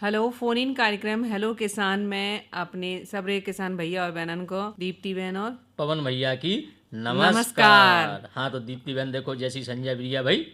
Hello phone in कार्यक्रम hello किसान में अपने सबरे किसान भैया और बहनन को दीप्ति बहन और पवन भैया की नमस्कार। नमस्कार। हाँ तो दीप्ति बहन देखो जैसी संजय भैया भाई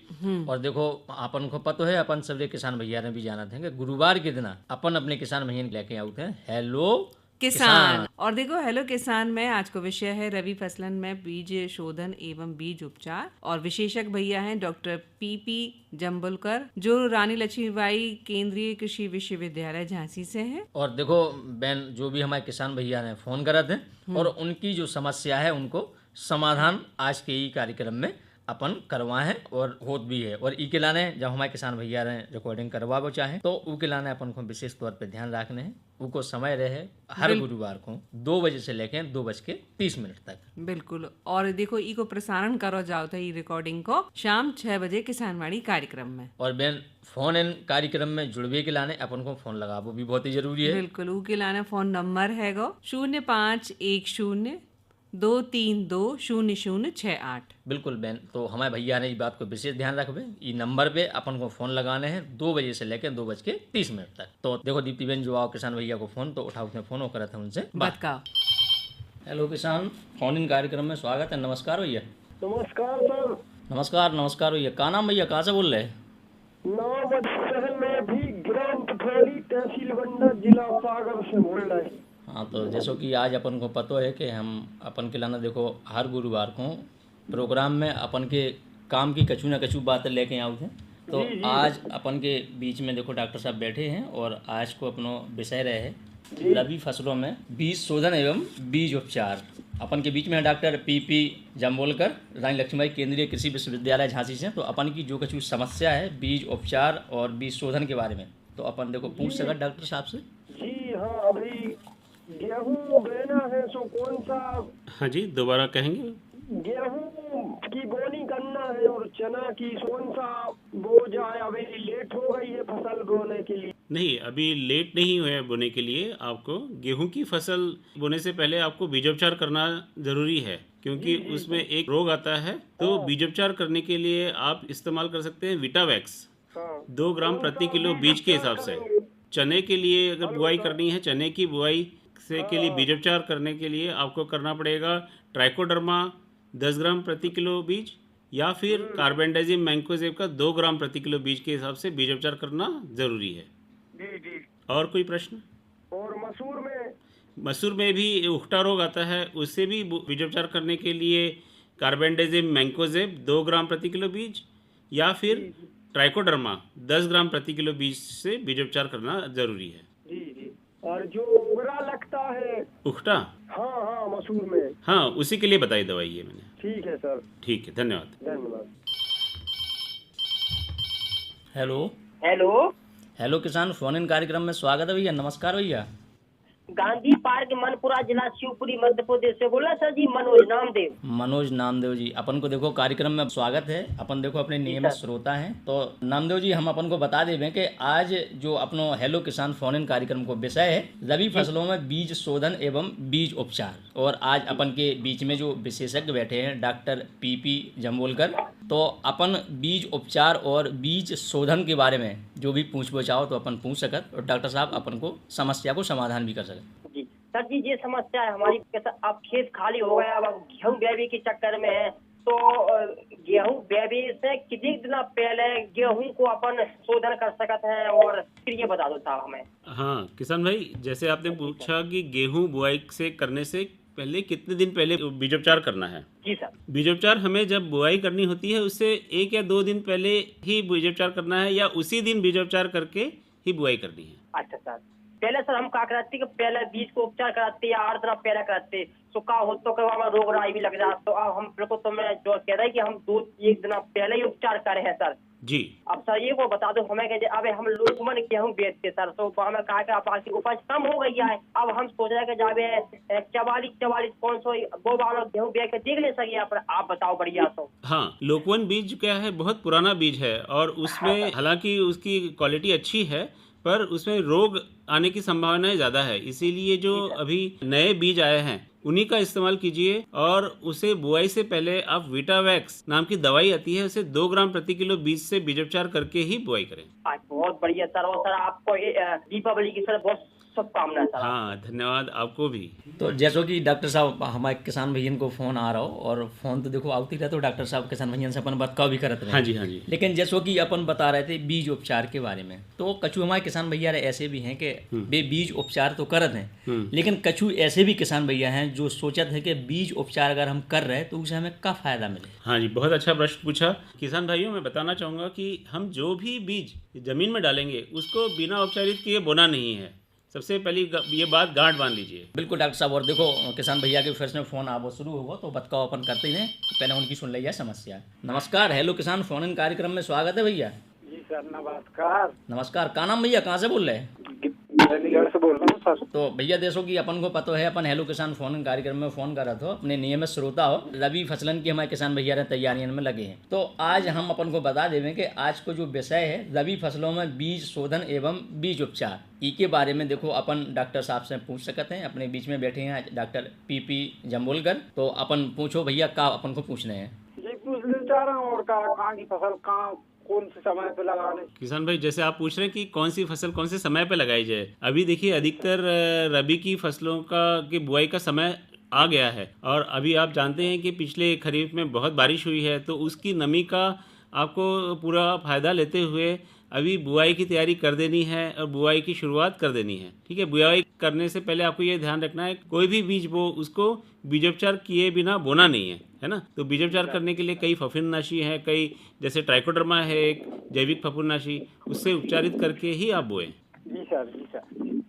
और देखो अपन को पता है अपन सबरे किसान भैया ने भी जाना थे कि गुरुवार के दिन अपन अपने किसान भैया लेके आउते हैं हेलो किसान। और देखो हेलो किसान में आज को विषय है रबी फसलन में बीज शोधन एवं बीज उपचार और विशेषज्ञ भैया हैं डॉक्टर पीपी जम्बुलकर जो रानी लक्ष्मीबाई केंद्रीय कृषि विश्वविद्यालय झांसी से हैं। और देखो बहन जो भी हमारे किसान भैया ने फोन करा थे और उनकी जो समस्या है उनको समाधान आज के ही कार्यक्रम में अपन करवाए हैं और होत भी है। और ई के लाने जब हमारे किसान भैया ने रिकॉर्डिंग करवाबो चाहे तो ऊ के लाने अपन को विशेष तौर पे ध्यान रखने हैं। उनको समय रहे हर गुरुवार को 2 बजे से लेकर 2:30 तक। बिल्कुल। और देखो ई को प्रसारण करो जाओ था ई रिकॉर्डिंग को शाम 6 बजे किसानवाड़ी कार्यक्रम में। और बहन फोन इन कार्यक्रम में जुड़वे के लाने अपन को फोन लगाबो भी बहुत ही जरूरी है। बिल्कुल। ऊ के लाने फोन नंबर है 051023200068। बिल्कुल बहन। तो हमारे भैया ने इस बात को विशेष ध्यान रखबे ई नंबर पे अपन को फोन लगाने हैं 2 बजे से लेकर 2:30 तक। तो देखो दीप्ति बहन जो आओ किसान भैया को फोन तो उठाओ फोन करा था उनसे बात का। हेलो किसान फोन इन कार्यक्रम में स्वागत है। नमस्कार भैया। नमस्कार सर। नमस्कार भैया। का नाम भैया कहाँ से बोल रहे हैं? नाम शहर में भी ग्राम पथौली तहसील बंडा जिला सागर से बोल रहे हैं। हाँ तो जैसो कि आज अपन को पता है कि हम अपन के लाना देखो हर गुरुवार को प्रोग्राम में अपन के काम की कछु ना कछु बातें लेके आउत हैं। तो आज अपन के बीच में देखो डॉक्टर साहब बैठे हैं और आज को अपनो विषय रहे है रबी फसलों में बीज शोधन एवं बीज उपचार। अपन के बीच में है डॉक्टर पीपी जम्बुलकर रानी लक्ष्मीबाई केंद्रीय कृषि विश्वविद्यालय झांसी से। तो अपन की जो कुछ समस्या है बीज उपचार और बीज शोधन के बारे में तो अपन देखो पूछ सकते डॉक्टर साहब से। जी हाँ, अभी गेहूँ बोना है सो कौन सा? हाँ जी दोबारा कहेंगे? गेहूँ की बोनी करना है और चना की कौन सा बो जाए? अभी लेट हो गई है फसल बोने के लिए। नहीं अभी लेट नहीं हुआ है बोने के लिए। आपको गेहूं की फसल बोने से पहले आपको बीजोपचार करना जरूरी है क्योंकि उसमें एक रोग आता है। तो बीजोपचार करने के लिए आप इस्तेमाल कर सकते हैं विटावैक्स 2 ग्राम प्रति किलो बीज के हिसाब से। चने के लिए अगर बुआई करनी है चने की बुआई से के लिए बीजोपचार करने के लिए आपको करना पड़ेगा ट्राइकोडर्मा 10 ग्राम प्रति किलो बीज या फिर कार्बेंडाजिम मैंकोजेब का 2 ग्राम प्रति किलो बीज के हिसाब से बीजोपचार करना जरूरी है। जी। और कोई प्रश्न? और मसूर में भी उखटा रोग आता है उससे भी बीजोपचार करने के लिए कार्बेंडाजिम मैंकोजेब 2 ग्राम प्रति किलो बीज या फिर ट्राइकोडर्मा 10 ग्राम प्रति किलो बीज से बीजोपचार करना जरूरी है। जी। और जो उगरा लगता है उखटा? हाँ मसूर में। हाँ उसी के लिए बताई दवाई है मैंने। ठीक है सर। ठीक है धन्यवाद। हेलो किसान फोन इन कार्यक्रम में स्वागत है भैया। नमस्कार भैया। गांधी पार्क मनपुरा जिला शिवपुरी मध्य प्रदेश से बोला सर जी। मनोज नामदेव जी अपन को देखो कार्यक्रम में स्वागत है। अपन देखो अपने नियमित श्रोता हैं तो नामदेव जी हम अपन को बता दें कि आज जो अपनो हेलो किसान फोन इन कार्यक्रम को विषय है रबी फसलों में बीज शोधन एवं बीज उपचार। और आज अपन के बीच में जो विशेषज्ञ बैठे हैं डॉक्टर पीपी जम्बुलकर तो अपन बीज उपचार और बीज शोधन के बारे में जो भी पूछ चाहो तो अपन पूछ सकत और डॉक्टर साहब अपन को समस्या को समाधान भी कर सकते। जी सर जी ये समस्या है हमारी। अब खेत खाली हो गया अब गेहूँ बेबी के चक्कर में है तो गेहूँ बेबी से कितने दिन पहले गेहूँ को अपन शोधन कर सकते हैं और फिर ये बता दो साहब हमें। हाँ किसान भाई जैसे आपने पूछा कि गेहूं बुआई से करने से पहले कितने दिन पहले बीजोपचार करना है। जी सर। बीजोपचार हमें जब बुआई करनी होती है उससे 1 या 2 दिन पहले ही बीजोपचार करना है या उसी दिन बीजोपचार करके ही बुआई करनी है। अच्छा सर। पहले सर हम क्या कराते कि पहले बीज को उपचार कराते या 8 दिन पहले कराते तो क्या हो तो रोग राई भी लग जाता। तो अब हम बिल्कुल तो मैं जो कह रहा है कि हम 1 दिन पहले ही उपचार करे हैं सर जी। अब सर ये को बता दो हमें कि अब हम लोग मन गेहूँ बेचते सर तो हमें कहा कि आपकी उपज कम हो गई है। अब हम सोच रहे हैं कि जावे 44 कौन सो वो वाला गेहूँ बेच के देख ले सके आप बताओ बढ़िया। तो हाँ लोकवन बीज क्या है बहुत पुराना बीज है और उसमें हालांकि उसकी क्वालिटी अच्छी है पर उसमें रोग आने की संभावनाएं ज़्यादा है। इसीलिए जो अभी नए बीज आए हैं उन्हीं का इस्तेमाल कीजिए। और उसे बुआई से पहले आप वीटावैक्स नाम की दवाई आती है, उसे 2 ग्राम प्रति किलो बीज से बीजोपचार करके ही बुआई करें। आज बहुत बढ़िया सर। और सर आपको दीपावली की सर बहुत शुभकामनाएं सर। हाँ, धन्यवाद आपको भी। तो जैसो कि डॉक्टर साहब हमारे किसान भैया को फ़ोन आ रहा हो, और फ़ोन तो देखो आती रहता, तो डॉक्टर साहब किसान भैया से अपन बतकाव भी करते रहे। हाँ जी, हाँ जी। लेकिन जैसो कि अपन बता रहे थे बीज उपचार के बारे में, तो कछु हमारे किसान भैया ऐसे भी हैं कि वे बीज उपचार तो करत हैं, लेकिन कछु ऐसे भी किसान भैया हैं जो सोचते हैं कि बीज उपचार अगर हम कर रहे हैं तो उसे हमें क्या फ़ायदा मिले। हाँ जी, बहुत अच्छा प्रश्न पूछा। किसान भाइयों, मैं बताना चाहूँगा कि हम जो भी बीज ज़मीन में डालेंगे उसको बिना उपचारित किए बोना नहीं है। सबसे पहली ये बात गांठ बांध लीजिए। बिल्कुल डॉक्टर साहब। और देखो किसान भैया के फिर से फ़ोन आबो शुरू होगा, तो बतकाव अपन करते ही हैं, तो पहले उनकी सुन ली जाए समस्या। नमस्कार, हेलो किसान फोन इन कार्यक्रम में स्वागत है भैया। जी सर, नमस्कार। नमस्कार, का नाम भैया, कहाँ से बोल रहे हैं? चंडीगढ़ से बोल रहा हूँ सर। तो भैया देखो कि अपन को पता है, अपन हेलो किसान फोन इन कार्यक्रम में फ़ोन कर रहा था, अपने नियमित श्रोता हो, रबी फसलन की हमारे किसान भैया ने तैयारियों में लगे हैं। तो आज हम अपन को बता देवें कि आज को जो विषय है रबी फसलों में बीज शोधन एवं बीज उपचार, ई के बारे में देखो अपन डॉक्टर साहब से पूछ सकते हैं। अपने बीच में बैठे हैं डॉक्टर पीपी जम्बोलकर। तो अपन पूछो भैया, का अपन को पूछने हैं? जी, पूछना चाह रहा हूँ और कहाँ की फसल कहाँ कौन से समय पे लगाने। किसान भाई, जैसे आप पूछ रहे हैं कि कौन सी फसल कौन से समय पे लगाई जाए, अभी देखिए अधिकतर रबी की फसलों की बुआई का समय आ गया है। और अभी आप जानते हैं कि पिछले खरीफ में बहुत बारिश हुई है, तो उसकी नमी का आपको पूरा फायदा लेते हुए अभी बुआई की तैयारी कर देनी है और बुआई की शुरुआत कर देनी है। ठीक है, बुआई करने से पहले आपको ये ध्यान रखना है, कोई भी बीज बो उसको बीजोपचार किए बिना बोना नहीं है ना। तो बीजोपचार करने के लिए कई फफूंदनाशी है, कई जैसे ट्राइकोडर्मा है एक जैविक फफूंदनाशी, उससे उपचारित करके ही आप बोएं। जी सर, जी सर।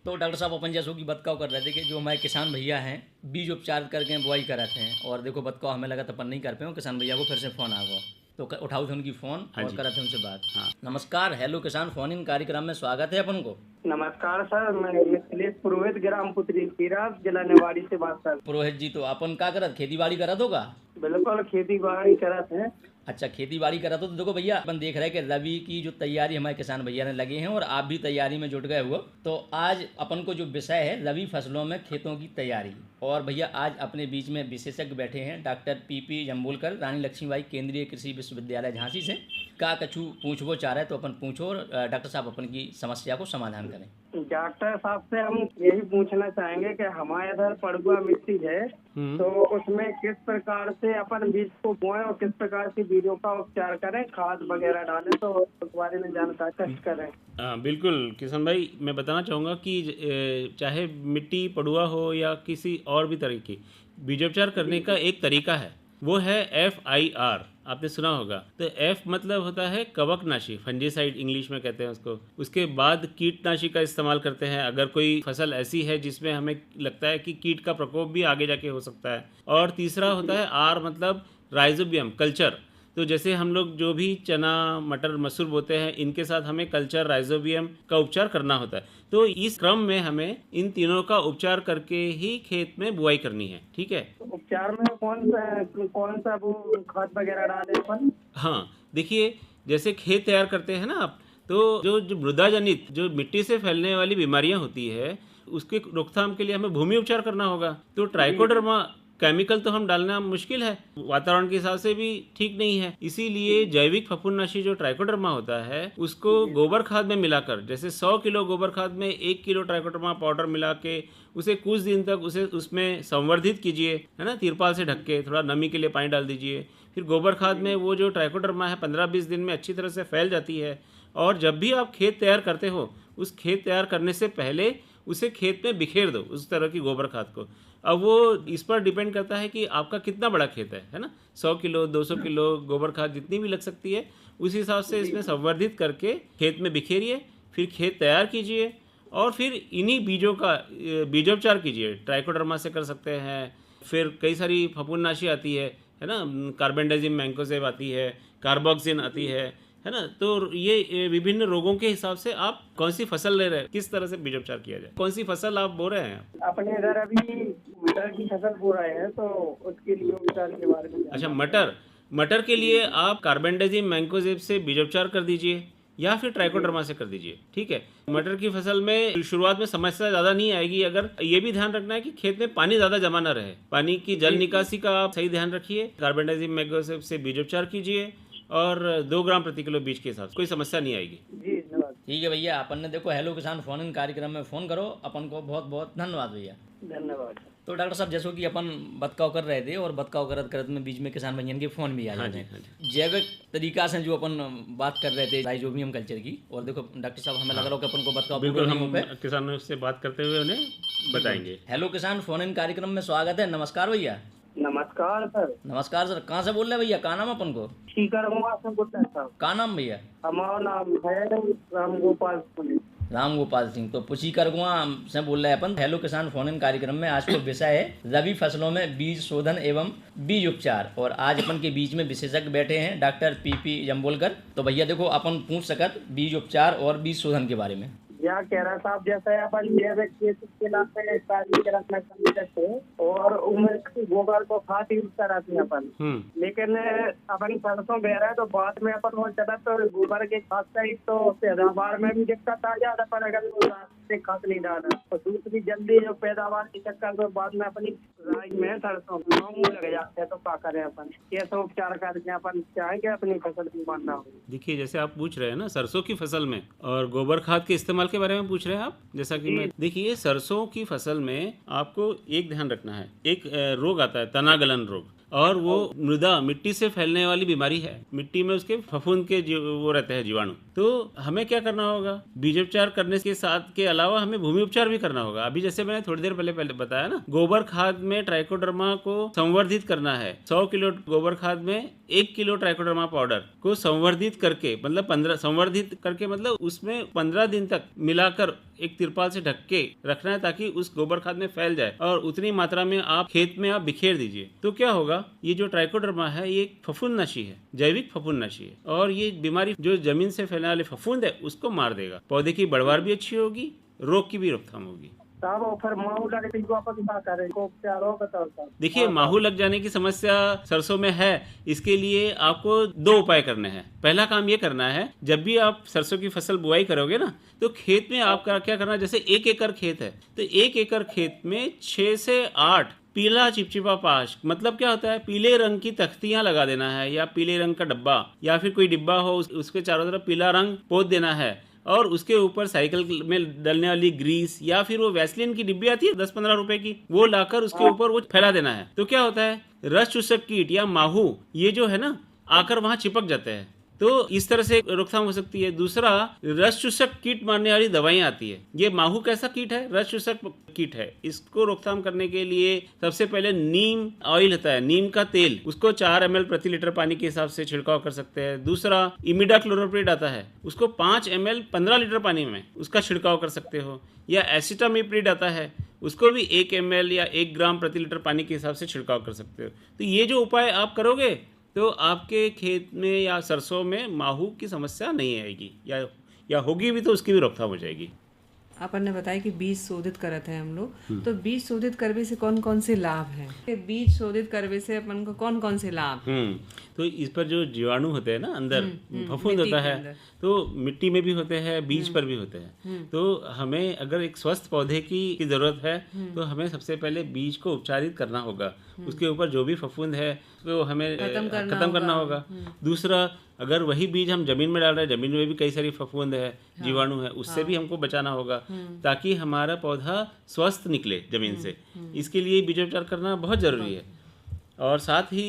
तो डॉक्टर साहब अपन जैसो की बतकाव कर रहे थे कि जो हमारे किसान भैया हैं बीज उपचार करके बुआई कराते हैं, और देखो बतकाव हमें लगा तो अपन नहीं कर पाए, किसान भैया को फिर से फ़ोन आ गया, तो उठाओ थे उनकी फ़ोन और करा थे उनसे बात। हाँ। नमस्कार, हेलो किसान फोन इन कार्यक्रम में स्वागत है अपन को। नमस्कार सर, मैं मिथिलेश पुरोहित, ग्राम पुत्री जिला निवाड़ी से बात कर। पुरोहित जी, तो अपन क्या करत, खेती बाड़ी करत होगा? बिल्कुल खेती बाड़ी करत है। अच्छा, खेती बाड़ी करा तो देखो भैया अपन देख रहे हैं कि रबी की जो तैयारी हमारे किसान भैया ने लगे हैं, और आप भी तैयारी में जुट गए हुए। तो आज अपन को जो विषय है रबी फसलों में खेतों की तैयारी, और भैया आज अपने बीच में विशेषज्ञ बैठे हैं डॉक्टर पीपी जम्बोलकर, रानी लक्ष्मीबाई केंद्रीय कृषि विश्वविद्यालय झांसी से। का कछु पूछबो चाह रहे तो अपन पूछो, और डॉक्टर साहब अपन की समस्या को समाधान करें। डॉक्टर साहब से हम यही पूछना चाहेंगे कि हमारे इधर पड़ुआ मिट्टी है, तो उसमें किस प्रकार से अपन बीज को बोएं और किस प्रकार से बीजों का उपचार करें, खाद वगैरह डालें, तो उस बारे में जानकारी कष्ट करें। हाँ बिल्कुल किसान भाई, मैं बताना चाहूँगा कि चाहे मिट्टी पड़ुआ हो या किसी और भी तरह की, बीजोपचार करने का एक तरीका है, वो है FIR। आपने सुना होगा। तो F मतलब होता है कवकनाशी, फंजीसाइड इंग्लिश में कहते हैं उसको। उसके बाद कीटनाशी का इस्तेमाल करते हैं अगर कोई फसल ऐसी है जिसमें हमें लगता है कि कीट का प्रकोप भी आगे जाके हो सकता है। और तीसरा होता है R मतलब राइजोबियम, कल्चर। तो जैसे हम लोग जो भी चना मटर मसूर बोते हैं, इनके साथ हमें कल्चर राइजोबियम का उपचार करना होता है। तो इस क्रम में हमें इन तीनों का उपचार करके ही खेत में बुआई करनी है। ठीक है, उपचार में कौन सा वो खाद वगैरह डालें अपन? हाँ देखिए, जैसे खेत तैयार करते हैं ना आप, तो जो मृदा जनित जो मिट्टी से फैलने वाली बीमारियां होती है, उसके रोकथाम के लिए हमें भूमि उपचार करना होगा। तो ट्राइकोडर्मा केमिकल तो हम डालना मुश्किल है, वातावरण के हिसाब से भी ठीक नहीं है, इसीलिए जैविक फफूंदनाशी जो ट्राइकोडर्मा होता है उसको गोबर खाद में मिलाकर, जैसे 100 किलो गोबर खाद में 1 किलो ट्राइकोडर्मा पाउडर मिला के उसे कुछ दिन तक उसमें संवर्धित कीजिए, है ना, तिरपाल से ढक के, थोड़ा नमी के लिए पानी डाल दीजिए। फिर गोबर खाद में वो जो ट्राइकोडर्मा है 15-20 दिन में अच्छी तरह से फैल जाती है। और जब भी आप खेत तैयार करते हो, उस खेत तैयार करने से पहले उसे खेत में बिखेर दो, उस तरह की गोबर खाद को। अब वो इस पर डिपेंड करता है कि आपका कितना बड़ा खेत है ना, 100 किलो 200 किलो गोबर खाद जितनी भी लग सकती है, उस हिसाब से इसमें संवर्धित करके खेत में बिखेरिए। फिर खेत तैयार कीजिए और फिर इन्हीं बीजों का बीजोपचार कीजिए। ट्राइकोडर्मा से कर सकते हैं, फिर कई सारी फफूंदनाशी आती है ना, कार्बेंडाजिम मैंकोजेब आती है, कार्बोक्सिन आती है ना। तो ये विभिन्न रोगों के हिसाब से आप कौन सी फसल ले रहे हैं, किस तरह से बीजोपचार किया जाए। कौन सी फसल आप बो रहे हैं? अपने इधर अभी मटर की फसल बो रहे हैं, तो उसके लिए उपचार के बारे में। अच्छा, मटर के लिए आप कार्बेंडाजिम मैंकोजेब से बीजोपचार कर दीजिए। या फिर ट्राइकोडर्मा से कर दीजिए। ठीक है, मटर की फसल में शुरुआत में समस्या ज़्यादा नहीं आएगी। अगर ये भी ध्यान रखना है कि खेत में पानी ज़्यादा जमा न रहे, पानी की जल निकासी का आप सही ध्यान रखिए। कार्बेंडाजिम मैग्नीशियम से बीजोपचार कीजिए और 2 ग्राम प्रति किलो बीज के हिसाब से, कोई समस्या नहीं आएगी। जी धन्यवाद। ठीक है भैया, अपन ने देखो हेलो किसान फोन इन कार्यक्रम में फ़ोन करो, अपन को बहुत बहुत धन्यवाद भैया। धन्यवाद। तो डॉक्टर साहब, जैसो कि अपन बतकाव कर रहे थे और बतकाव करत करत में बीच में किसान भैया के फ़ोन भी आ जाते हैं। जैविक तरीका से जो अपन बात कर रहे थे राइजोबियम कल्चर की, और देखो डॉक्टर साहब हमें लग रहा हो कि अपन को बतकाव बिल्कुल नहीं हो हम पे। किसानों से बात करते हुए उन्हें बताएंगे। हेलो किसान फोन इन कार्यक्रम में स्वागत है। नमस्कार भैया। नमस्कार सर। नमस्कार सर, कहाँ से बोल रहे हैं भैया? का नाम अपन को? टीकरमुआ से बोल रहे हैं साहब। का नाम भैया? हमारा नाम है रामगोपाल सिंह। राम गोपाल सिंह। तो पुची करगुआ से बोल रहे हैं अपन हेलो किसान फोन इन कार्यक्रम में। आज को विषय है रबी फसलों में बीज शोधन एवं बीज उपचार, और आज अपन के बीच में विशेषज्ञ बैठे हैं डॉक्टर पीपी जम्बोलकर। तो भैया देखो, अपन पूछ सकत बीज उपचार और बीज शोधन के बारे में। या कह रहा साहब, जैसे अपन जैविक खेती के नाते शादी के रखना चाहते थे और उनमें गोबर को खाद यूज कराते हैं अपन, लेकिन अपन सरसों बह रहे हैं तो बाद में अपन वो चला तो गोबर के खाद से तो पैदावार में भी दिक्कत आ जाता। अपन अगर से खाद नहीं डाला तो दूसरी जल्दी जो पैदावार के चक्कर में बाद में अपनी राई में सरसों मामू लग जाते हैं। तो क्या करें अपन, कैसे उपचार करके अपन चाहेंगे अपनी फसल की मानना हो। देखिए, जैसे आप पूछ रहे हैं ना सरसों की फसल में और गोबर खाद के इस्तेमाल के बारे में पूछ रहे हैं आप, जैसा कि मैं देखिए सरसों की फसल में आपको एक ध्यान रखना है, एक रोग आता है तनागलन रोग, और वो मृदा मिट्टी से फैलने वाली बीमारी है। मिट्टी में उसके फफूंद के वो रहते हैं जीवाणु। तो हमें क्या करना होगा, बीजोपचार करने के साथ के अलावा हमें भूमि उपचार भी करना होगा। अभी जैसे मैंने थोड़ी देर पहले बताया ना, गोबर खाद में ट्राइकोडर्मा को संवर्धित करना है। 100 किलो गोबर खाद में 1 किलो ट्राइकोडर्मा पाउडर को संवर्धित करके, मतलब 15 संवर्धित करके मतलब उसमें 15 दिन तक मिलाकर एक तिरपाल से ढक के रखना है, ताकि उस गोबर खाद में फैल जाए और उतनी मात्रा में आप खेत में आप बिखेर दीजिए। तो क्या होगा, ये जो ट्राइकोडर्मा है ये फफूंदनाशी है, जैविक फफूंदनाशी है, और ये बीमारी जो जमीन से फैलने वाले फफूंद है उसको मार देगा। पौधे की बढ़वार भी अच्छी होगी, रोग की भी रोकथाम होगी। फिर माहू लगने को अपन क्या करें, को उपचार हो बताओ साहब। देखिए, माहू लग जाने की समस्या सरसों में है, इसके लिए आपको 2 उपाय करने हैं। पहला काम ये करना है, जब भी आप सरसों की फसल बुआई करोगे ना, तो खेत में आपका क्या करना है, जैसे 1 एकड़ खेत है तो 1 एकड़ खेत में 6 से 8 पीला चिपचिपा पाश, मतलब क्या होता है, पीले रंग की तख्तियां लगा देना है, या पीले रंग का डब्बा, या फिर कोई डिब्बा हो उसके चारों तरफ पीला रंग पोत देना है, और उसके ऊपर साइकिल में डलने वाली ग्रीस या फिर वो वैसलीन की डिब्बी आती है 10-15 रुपए की, वो लाकर उसके ऊपर वो फैला देना है। तो क्या होता है, रस चूसक कीट या माहू ये जो है ना आकर वहां चिपक जाते हैं। तो इस तरह से रोकथाम हो सकती है। दूसरा, रस चूसक कीट मारने वाली दवाइयां आती है। ये माहू कैसा कीट है, रस चूसक कीट है। इसको रोकथाम करने के लिए सबसे पहले नीम ऑयल होता है, नीम का तेल, उसको 4 ml प्रति लीटर पानी के हिसाब से छिड़काव कर सकते हैं। दूसरा, इमिडाक्लोरोप्रिड आता है, उसको 5 ml 15 लीटर पानी में उसका छिड़काव कर सकते हो। या एसिटामिप्रिड आता है, उसको भी 1 ml या 1 ग्राम प्रति लीटर पानी के हिसाब से छिड़काव कर सकते हो। तो ये जो उपाय आप करोगे तो आपके खेत में या सरसों में माहू की समस्या नहीं आएगी, या होगी भी तो उसकी भी रोकथाम हो जाएगी। अपन ने बताया कि बीज शोधित करते हैं हम लोग, तो बीज शोधित करने से कौन कौन से लाभ हैं? बीज शोधित करने से अपन को कौन कौन से लाभ? तो इस पर जो जीवाणु होते हैं ना अंदर, फफूंद होता है, तो मिट्टी में भी होते हैं, बीज पर भी होते हैं। तो हमें अगर एक स्वस्थ पौधे की जरूरत है तो हमें सबसे पहले बीज को उपचारित करना होगा। उसके ऊपर जो भी फफूंद है तो हमें खत्म करना होगा। दूसरा, अगर वही बीज हम जमीन में डाल रहे हैं, जमीन में भी कई सारी फफूंद है, जीवाणु है, उससे भी हमको बचाना होगा, ताकि हमारा पौधा स्वस्थ निकले जमीन से। इसके लिए बीजोपचार करना बहुत जरूरी है। और साथ ही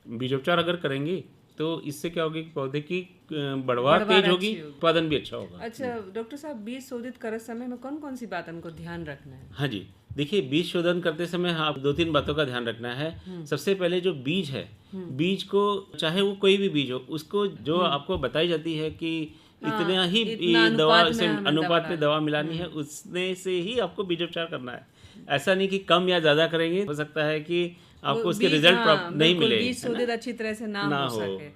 बीजोपचार अगर करेंगे तो इससे क्या होगी, पौधे की बढ़वार तेज होगी, उत्पादन भी अच्छा होगा। अच्छा डॉक्टर साहब, बीज शोधित करते समय में कौन कौन सी बात हमको ध्यान रखना है? हाँ जी, देखिए, बीज शोधन करते समय आप 2-3 बातों का ध्यान रखना है। सबसे पहले जो बीज है, बीज को चाहे वो कोई भी बीज हो, उसको जो आपको बताई जाती है कि इतना ही दवा से अनुपात में दवा मिलानी है, उसने से ही आपको बीजोपचार करना है। ऐसा नहीं कि कम या ज्यादा करेंगे, हो सकता है कि आपको उसके रिजल्ट नहीं मिले, बीज शोधित अच्छी तरह से ना हो सके,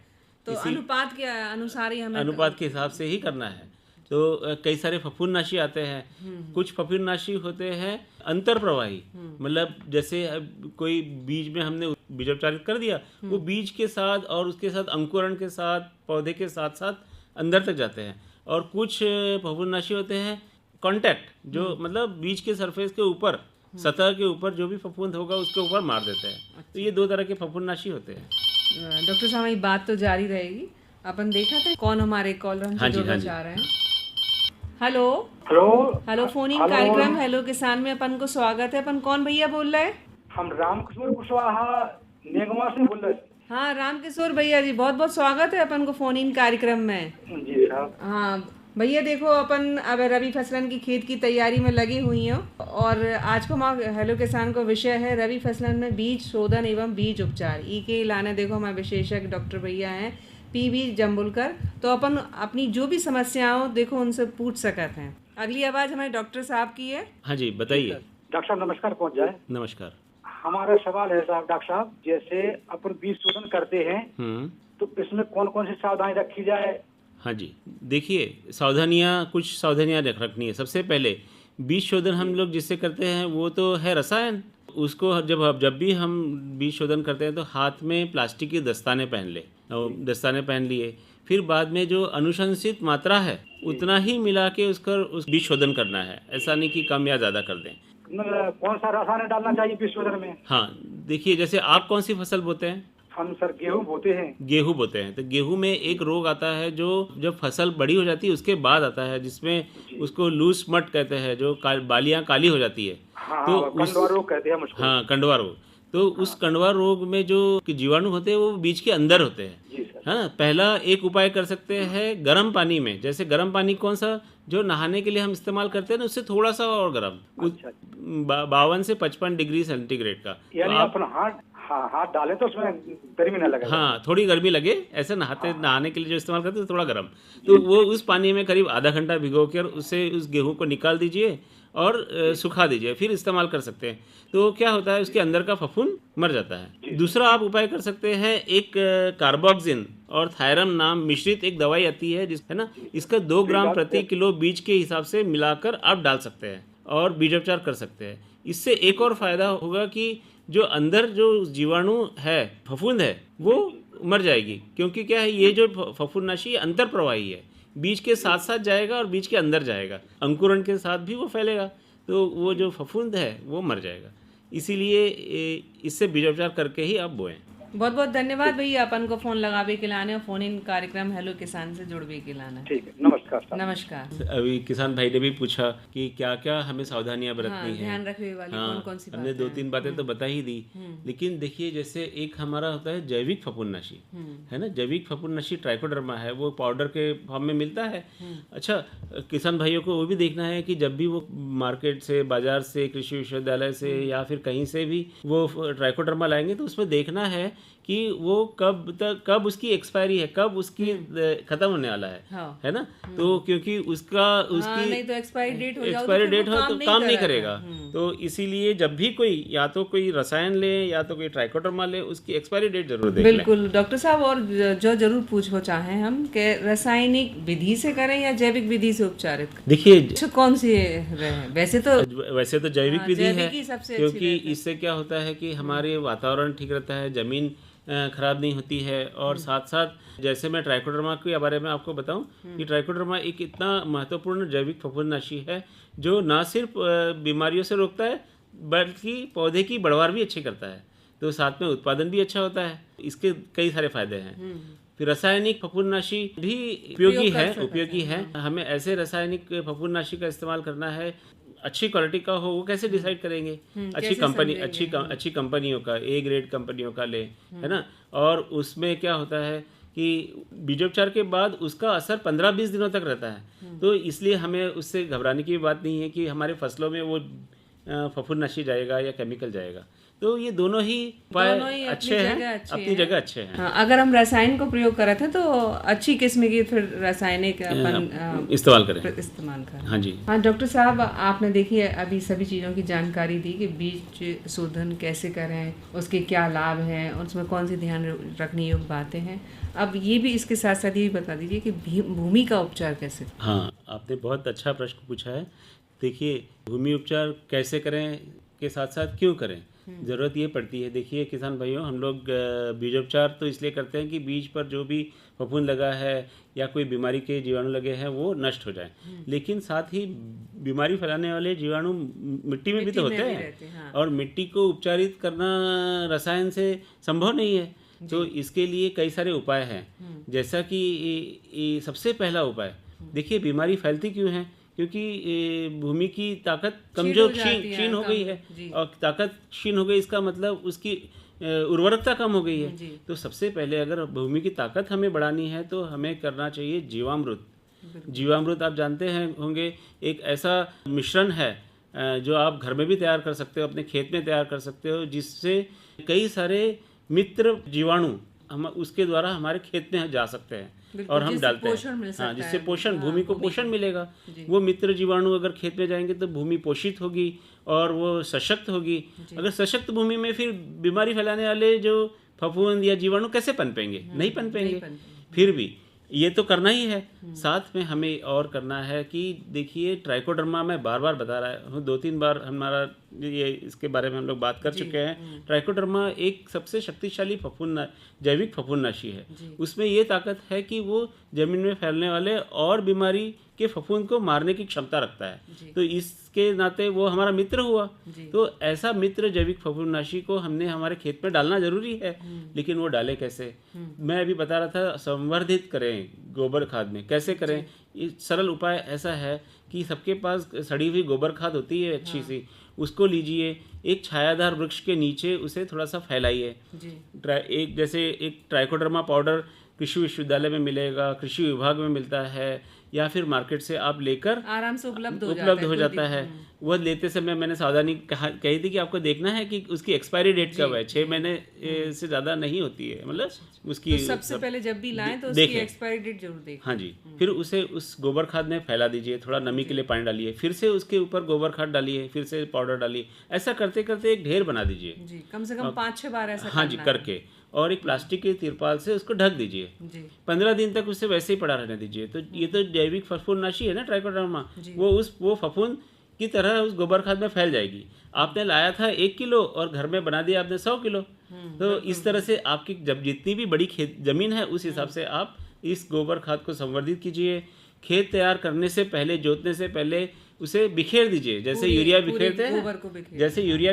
तो अनुपात के अनुसार ही हमें अनुपात के हिसाब से ही करना है। तो कई सारे फफूंदनाशी आते हैं, कुछ फफूंदनाशी होते हैं अंतर प्रवाही, मतलब जैसे कोई बीज में हमने बीजोपचारित कर दिया, वो बीज के साथ और उसके साथ अंकुरण के साथ पौधे के साथ साथ अंदर तक जाते हैं। और कुछ फफूंदनाशी होते हैं कांटेक्ट, जो मतलब बीज के सरफेस के ऊपर, सतह के ऊपर जो भी फफूंद होगा उसके ऊपर मार देते हैं। तो ये 2 तरह के फफूंदनाशी होते हैं। डॉक्टर साहब हमारी बात तो जारी रहेगी। अपन देखा था कौन हमारे कॉलर हमसे जुड़ना चाह रहे हैं। हेलो हेलो, फोन इन कार्यक्रम हेलो किसान में अपन को स्वागत है। अपन कौन भैया बोल रहे हैं? हम रामकिशोर कुशवाहा नेगमा से बोल रहे हैं। हाँ रामकिशोर भैया जी, बहुत बहुत स्वागत है अपन को फोन इन कार्यक्रम में। जी साहब। हाँ भैया देखो, अपन अब रबी फसलन की खेत की तैयारी में लगी हुई हो और आज को हमारा हेलो किसान को विषय है रबी फसलन में बीज शोधन एवं बीज उपचार। ई के लाने देखो हमारे विशेषज्ञ डॉक्टर भैया हैं पीबी जम्बुलकर। तो अपन अपनी जो भी समस्याओं देखो उनसे पूछ सकते हैं। अगली आवाज हमारे डॉक्टर साहब की है। हाँ जी बताइए। डॉक्टर साहब नमस्कार पहुंच जाए। नमस्कार। हमारा सवाल है साहब, डॉक्टर साहब जैसे अपन बीज शोधन करते हैं तो इसमें कौन कौन सी सावधानी रखी जाए? हाँ जी देखिए, कुछ सावधानियाँ रखनी है। सबसे पहले बीज शोधन हम लोग जिससे करते हैं वो तो है रसायन। उसको जब भी हम बीज शोधन करते हैं तो हाथ में प्लास्टिक के दस्ताने पहन ले, दस्ताने पहन लिए। फिर बाद में जो अनुशंसित मात्रा है उतना ही मिला के उस बीज शोधन करना है। ऐसा नहीं कि कम या ज़्यादा कर दें। कौन सा रसायन डालना चाहिए बीज शोधन में? हाँ देखिए, जैसे आप कौन सी फसल बोते हैं? हम सर गेहूं बोते हैं। गेहूं बोते हैं तो गेहूं में एक रोग आता है जो जब फसल बड़ी हो जाती है उसके बाद आता है, जिसमें उसको लूस मट कहते हैं, जो बालियां काली हो जाती है। हाँ, तो कंडवा रोग कहते हैं मुझको। हाँ कंडवा रोग। तो उस कंडवा रोग में जो जीवाणु होते हैं वो बीज के अंदर होते हैं, है ना। पहला एक उपाय कर सकते हैं गर्म पानी में। जैसे गर्म पानी कौन सा, जो नहाने के लिए हम इस्तेमाल करते हैं ना, उससे थोड़ा सा और गर्म, 52 से 55 डिग्री सेंटीग्रेड का। यानी अपन हाथ डालें तो उसमें गर्मी ना लगे। हाँ थोड़ी गर्मी लगे, ऐसे नहाने के लिए जो इस्तेमाल करते हैं थोड़ा गर्म। तो वो उस पानी में करीब आधा घंटा भिगो कर उससे उस गेहूं को निकाल दीजिए और सुखा दीजिए, फिर इस्तेमाल कर सकते हैं। तो क्या होता है, उसके अंदर का फफूंद मर जाता है। दूसरा आप उपाय कर सकते हैं, एक कार्बोक्सिन और थायरम नाम मिश्रित एक दवाई आती है है ना, इसका 2 ग्राम प्रति किलो बीज के हिसाब से मिलाकर आप डाल सकते हैं और बीजोपचार कर सकते हैं। इससे एक और फायदा होगा कि जो अंदर जो जीवाणु है, फफूंद है, वो मर जाएगी। क्योंकि क्या है, ये जो फफूंदनाशी अंतर प्रवाही है, बीज के साथ साथ जाएगा और बीज के अंदर जाएगा, अंकुरण के साथ भी वो फैलेगा, तो वो जो फफूंद है वो मर जाएगा। इसीलिए इससे बीजोपचार करके ही आप बोएं। बहुत बहुत धन्यवाद भैया अपन को फोन लगावे के लाने और फोन इन कार्यक्रम हेलो किसान से जुड़वे के लाना। ठीक है, नमस्कार। नमस्कार। अभी किसान भाई ने भी पूछा कि क्या क्या हमें सावधानियां बरतनी है, ध्यान रखने वाली कौन कौन सी हमने 2-3 बातें तो बता ही दी। लेकिन देखिए, जैसे एक हमारा होता है जैविक फफूंदनाशी, है ना। जैविक फफूंदनाशी ट्राइकोडर्मा है, वो पाउडर के फॉर्म में मिलता है। अच्छा, किसान भाइयों को वो भी देखना है कि जब भी वो मार्केट से, बाजार से, कृषि विश्वविद्यालय से या फिर कहीं से भी वो ट्राइकोडर्मा लाएंगे तो उसमें देखना है कि वो कब उसकी एक्सपायरी है, कब उसकी खत्म होने वाला है ना। तो क्योंकि उसकी नहीं तो एक्सपायरी डेट हो तो काम नहीं करेगा। तो इसीलिए जब भी कोई या तो कोई रसायन ले या तो कोई ट्राइकोडर्मा ले, उसकी एक्सपायरी डेट जरूर देख लें। बिल्कुल डॉक्टर साहब, और जो जरूर पूछना चाहें हम कि रासायनिक विधि से करें या जैविक विधि से उपचारित? देखिए कौन सी रहे? वैसे तो जैविक विधि है, क्योंकि इससे क्या होता है कि हमारे वातावरण ठीक रहता है, जमीन खराब नहीं होती है। और साथ साथ जैसे मैं ट्राइकोडर्मा के बारे में आपको बताऊं कि ट्राइकोडर्मा एक इतना महत्वपूर्ण जैविक फफूंदनाशी है जो ना सिर्फ बीमारियों से रोकता है बल्कि पौधे की बढ़वार भी अच्छी करता है। तो साथ में उत्पादन भी अच्छा होता है। इसके कई सारे फायदे हैं। फिर रासायनिक फफूंदनाशी भी उपयोगी है। हमें ऐसे रासायनिक फफूंदनाशी का इस्तेमाल करना है, अच्छी क्वालिटी का हो। वो कैसे डिसाइड करेंगे? अच्छी कंपनियों का, ए ग्रेड कंपनियों का ले, है ना। और उसमें क्या होता है कि बीजोपचार के बाद उसका असर 15-20 दिनों तक रहता है। तो इसलिए हमें उससे घबराने की बात नहीं है कि हमारे फसलों में वो फफूंदनाशी जाएगा या केमिकल जाएगा। तो ये दोनों ही उपाय अच्छे हैं, अपनी जगह अच्छे हैं। हाँ, अगर हम रसायन को प्रयोग कर रहे थे तो अच्छी किस्म की फिर रासायनिक इस्तेमाल करें। हाँ जी। हाँ डॉक्टर साहब, आपने देखिए अभी सभी चीज़ों की जानकारी दी कि बीज शोधन कैसे करें, उसके क्या लाभ हैं और उसमें कौन सी ध्यान रखने योग्य बातें हैं। अब ये भी इसके साथ साथ ये भी बता दीजिए कि भूमि का उपचार कैसे? हाँ, आपने बहुत अच्छा प्रश्न पूछा है। देखिए, भूमि उपचार कैसे करें के साथ साथ क्यों करें। ज़रूरत ये पड़ती है। देखिए किसान भाइयों, हम लोग बीजोपचार तो इसलिए करते हैं कि बीज पर जो भी फफूंद लगा है या कोई बीमारी के जीवाणु लगे हैं वो नष्ट हो जाए। लेकिन साथ ही बीमारी फैलाने वाले जीवाणु मिट्टी में भी तो होते हैं, और मिट्टी को उपचारित करना रसायन से संभव नहीं है। तो इसके लिए कई सारे उपाय हैं। जैसा कि सबसे पहला उपाय, देखिए बीमारी फैलती क्यों है? क्योंकि भूमि की ताकत कमजोर क्षीण हो गई है, और ताकत क्षीण हो गई इसका मतलब उसकी उर्वरकता कम हो गई है। तो सबसे पहले अगर भूमि की ताकत हमें बढ़ानी है तो हमें करना चाहिए जीवामृत। जीवामृत आप जानते हैं होंगे, एक ऐसा मिश्रण है जो आप घर में भी तैयार कर सकते हो, अपने खेत में तैयार कर सकते हो, जिससे कई सारे मित्र जीवाणु हम उसके द्वारा हमारे खेत में जा सकते हैं और हम डालते हैं। हाँ, जिससे पोषण, भूमि को पोषण मिलेगा। वो मित्र जीवाणु अगर खेत में जाएंगे तो भूमि पोषित होगी और वो सशक्त होगी। अगर सशक्त भूमि में फिर बीमारी फैलाने वाले जो फफूंद या जीवाणु कैसे पनपेंगे? नहीं पनपेंगे। फिर भी ये तो करना ही है। साथ में हमें और करना है कि देखिए ट्राइकोडर्मा, मैं बार बार बता रहा हूँ, 2-3 बार हमारा ये इसके बारे में हम लोग बात कर चुके हैं। ट्राइकोडर्मा एक सबसे शक्तिशाली जैविक फफूंदनाशी है। उसमें ये ताकत है कि वो जमीन में फैलने वाले और बीमारी के फफूंद को मारने की क्षमता रखता है। तो इसके नाते वो हमारा मित्र हुआ। तो ऐसा मित्र जैविक फफूंदनाशी को हमने हमारे खेत में डालना जरूरी है। लेकिन वो डाले कैसे? मैं अभी बता रहा था, संवर्धित करें गोबर खाद में। कैसे करें? सरल उपाय ऐसा है कि सबके पास सड़ी हुई गोबर खाद होती है अच्छी सी, उसको लीजिए, एक छायादार वृक्ष के नीचे उसे थोड़ा सा फैलाइए। एक ट्राइकोडर्मा पाउडर कृषि विश्वविद्यालय में मिलेगा, कृषि विभाग में मिलता है, या फिर मार्केट से आप लेकर आराम से उपलब्ध हो जाता है। वह लेते समय मैंने सावधानी कही थी कि आपको देखना है कि उसकी एक्सपायरी डेट कब है। 6 महीने से ज़्यादा नहीं होती है, मतलब उसकी तो सबसे पहले जब भी लाएं तो उसकी एक्सपायरी डेट जरूर देखें। हाँ जी। फिर उसे उस गोबर खाद में फैला दीजिए, थोड़ा नमी के लिए पानी डालिए, फिर से उसके ऊपर गोबर खाद डालिए, फिर से पाउडर डालिए। ऐसा करते करते एक ढेर बना दीजिए, कम से कम 5-6 बार ऐसा। हाँ जी, करके, और एक प्लास्टिक के तिरपाल से उसको ढक दीजिए। 15 दिन तक उसे वैसे ही पड़ा रहने दीजिए। तो ये तो जैविक फफूंदनाशी है ना ट्राइकोडर्मा, वो फफूंद की तरह उस गोबर खाद में फैल जाएगी। आपने लाया था 1 किलो और घर में बना दिया आपने 100 किलो। तो इस तरह से आपकी जब जितनी भी बड़ी जमीन है उस हिसाब से आप इस गोबर खाद को संवर्धित कीजिए। खेत तैयार करने से पहले, जोतने से पहले उसे बिखेर दीजिए, जैसे यूरिया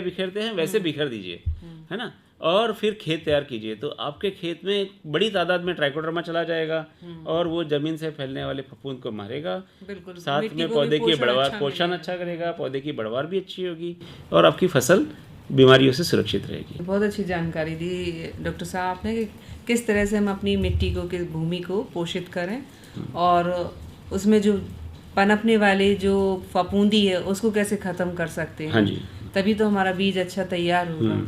बिखेरते हैं, वैसे बिखेर दीजिए, है ना। और फिर खेत तैयार कीजिए। तो आपके खेत में बड़ी तादाद में ट्राइकोडर्मा चला जाएगा और वो जमीन से फैलने वाले फफूंद को मारेगा। साथ में पौधे की पोषण अच्छा करेगा, पौधे की बढ़वार भी अच्छी होगी और आपकी फसल बीमारियों से सुरक्षित रहेगी। बहुत अच्छी जानकारी दी डॉक्टर साहब आपने कि किस तरह से हम अपनी मिट्टी को, किस भूमि को पोषित करें और उसमें जो पनपने वाले जो फफूंदी है उसको कैसे खत्म कर सकते हैं। हाँ जी। तभी तो हमारा बीज अच्छा तैयार होगा।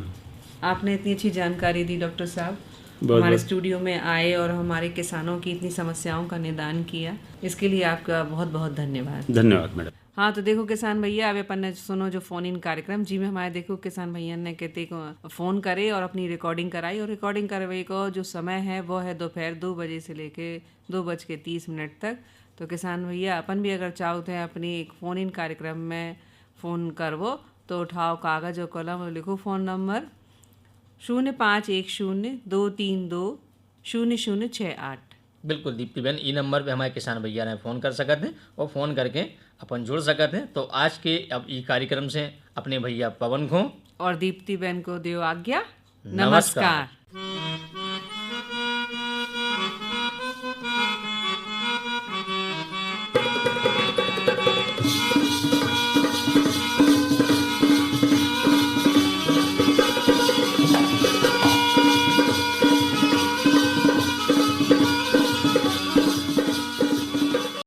आपने इतनी अच्छी जानकारी दी डॉक्टर साहब, हमारे स्टूडियो में आए और हमारे किसानों की इतनी समस्याओं का निदान किया, इसके लिए आपका बहुत बहुत धन्यवाद। धन्यवाद मैडम। हाँ, तो देखो किसान भैया, अब अपन ने सुनो जो फोन इन कार्यक्रम जी में हमारे देखो किसान भैया ने कहते को फ़ोन करे और अपनी रिकॉर्डिंग कराई, और रिकॉर्डिंग करवाई को जो समय है वो है दोपहर 2 बजे से लेके 2:30 तक। तो किसान भैया अपन भी अगर चाहते हैं अपनी एक फ़ोन इन कार्यक्रम में फ़ोन करवो तो उठाओ कागज़ और कलम और लिखो फ़ोन नंबर 051023200068। बिल्कुल दीप्ति बहन, ई नंबर पे हमारे किसान भैया ने फ़ोन कर सकते हैं और फ़ोन करके अपन जुड़ सकते हैं। तो आज के अब ई कार्यक्रम से अपने भैया पवन को और दीप्ति बहन को दो आज्ञा। नमस्कार।